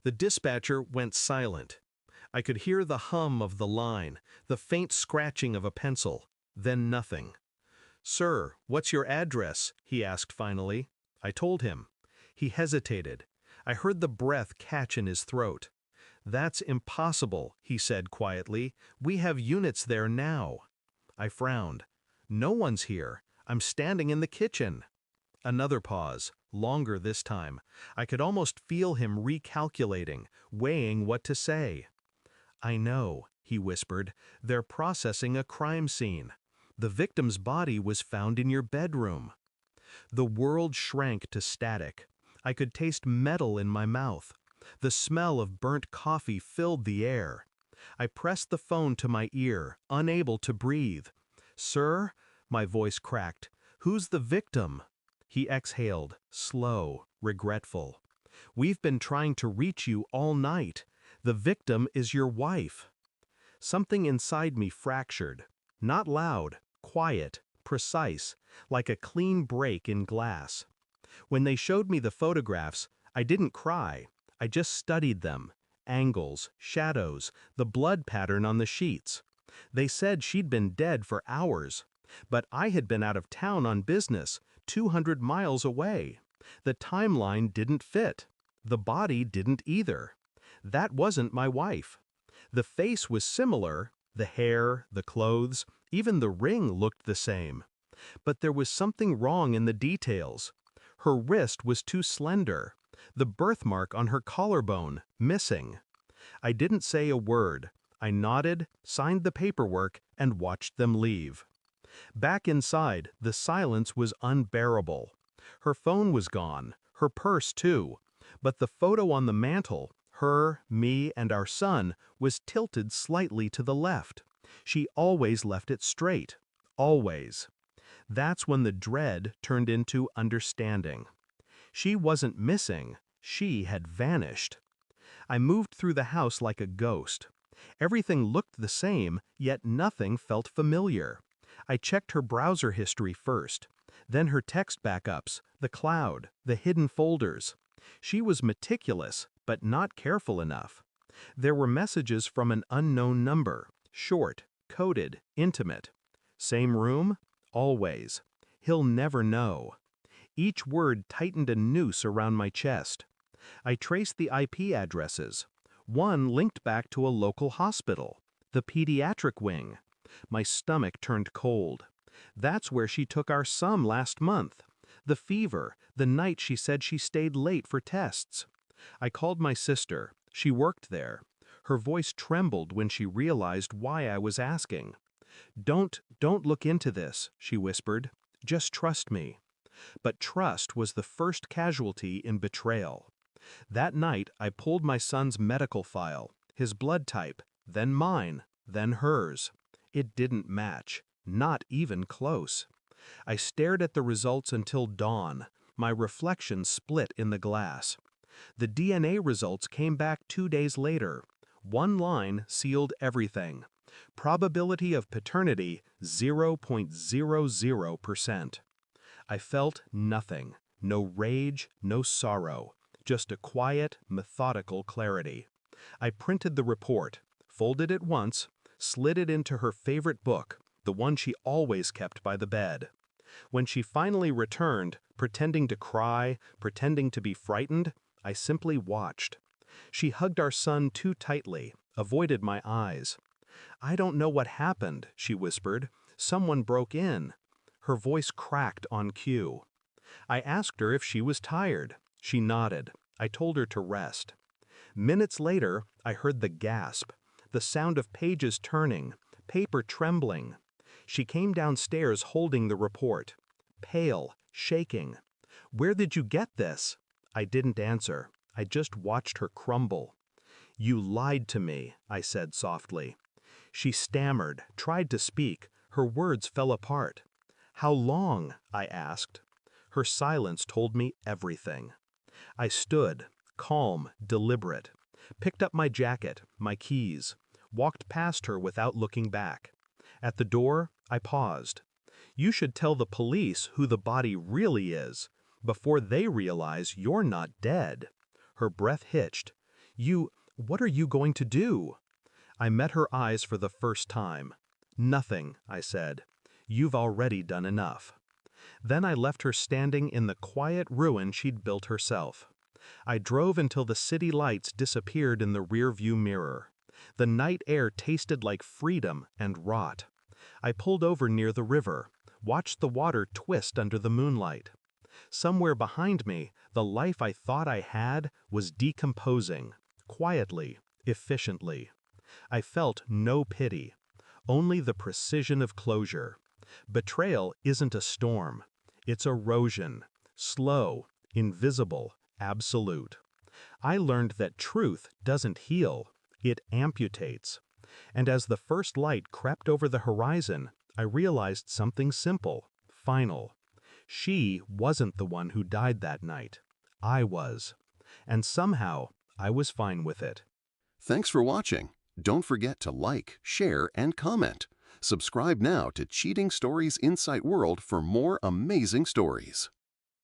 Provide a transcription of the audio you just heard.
The dispatcher went silent. I could hear the hum of the line, the faint scratching of a pencil, then nothing. "Sir, what's your address?" he asked finally. I told him. He hesitated. I heard the breath catch in his throat. "That's impossible," he said quietly. "We have units there now." I frowned. "No one's here. I'm standing in the kitchen." Another pause, longer this time. I could almost feel him recalculating, weighing what to say. "I know," he whispered. "They're processing a crime scene. The victim's body was found in your bedroom." The world shrank to static. I could taste metal in my mouth. The smell of burnt coffee filled the air. I pressed the phone to my ear, unable to breathe. "Sir?" My voice cracked. "Who's the victim?" He exhaled, slow, regretful. "We've been trying to reach you all night. The victim is your wife." Something inside me fractured. Not loud, quiet, precise, like a clean break in glass. When they showed me the photographs, I didn't cry. I just studied them. Angles, shadows, the blood pattern on the sheets. They said she'd been dead for hours. But I had been out of town on business, 200 miles away. The timeline didn't fit. The body didn't either. That wasn't my wife. The face was similar, the hair, the clothes, even the ring looked the same. But there was something wrong in the details. Her wrist was too slender. The birthmark on her collarbone, missing. I didn't say a word. I nodded, signed the paperwork, and watched them leave. Back inside, the silence was unbearable. Her phone was gone, her purse too, but the photo on the mantel, her, me, and our son, was tilted slightly to the left. She always left it straight. Always. That's when the dread turned into understanding. She wasn't missing, she had vanished. I moved through the house like a ghost. Everything looked the same, yet nothing felt familiar. I checked her browser history first, then her text backups, the cloud, the hidden folders. She was meticulous, but not careful enough. There were messages from an unknown number, short, coded, intimate. Same room? Always. He'll never know. Each word tightened a noose around my chest. I traced the IP addresses. One linked back to a local hospital, the pediatric wing. My stomach turned cold. That's where she took our son last month. The fever, the night she said she stayed late for tests. I called my sister. She worked there. Her voice trembled when she realized why I was asking. Don't look into this," she whispered. "Just trust me." But trust was the first casualty in betrayal. That night, I pulled my son's medical file, his blood type, then mine, then hers. It didn't match, not even close. I stared at the results until dawn, my reflection split in the glass. The DNA results came back 2 days later. One line sealed everything. Probability of paternity 0.00%. I felt nothing, no rage, no sorrow, just a quiet, methodical clarity. I printed the report, folded it once, slid it into her favorite book, the one she always kept by the bed. When she finally returned, pretending to cry, pretending to be frightened, I simply watched. She hugged our son too tightly, avoided my eyes. "I don't know what happened," she whispered. "Someone broke in." Her voice cracked on cue. I asked her if she was tired. She nodded. I told her to rest. Minutes later, I heard the gasp, the sound of pages turning, paper trembling. She came downstairs holding the report. Pale, shaking. "Where did you get this?" I didn't answer. I just watched her crumble. "You lied to me," I said softly. She stammered, tried to speak. Her words fell apart. "How long?" I asked. Her silence told me everything. I stood, calm, deliberate, picked up my jacket, my keys, walked past her without looking back. At the door, I paused. "You should tell the police who the body really is, before they realize you're not dead." Her breath hitched. What are you going to do?" I met her eyes for the first time. "Nothing," I said. "You've already done enough." Then I left her standing in the quiet ruin she'd built herself. I drove until the city lights disappeared in the rearview mirror. The night air tasted like freedom and rot. I pulled over near the river, watched the water twist under the moonlight. Somewhere behind me, the life I thought I had was decomposing, quietly, efficiently. I felt no pity, only the precision of closure. Betrayal isn't a storm. It's erosion, slow, invisible, absolute. I learned that truth doesn't heal, it amputates. And as the first light crept over the horizon, I realized something simple, final. She wasn't the one who died that night. I was. And somehow, I was fine with it. Thanks for watching. Don't forget to like, share, and comment. Subscribe now to Cheating Stories Insight World for more amazing stories.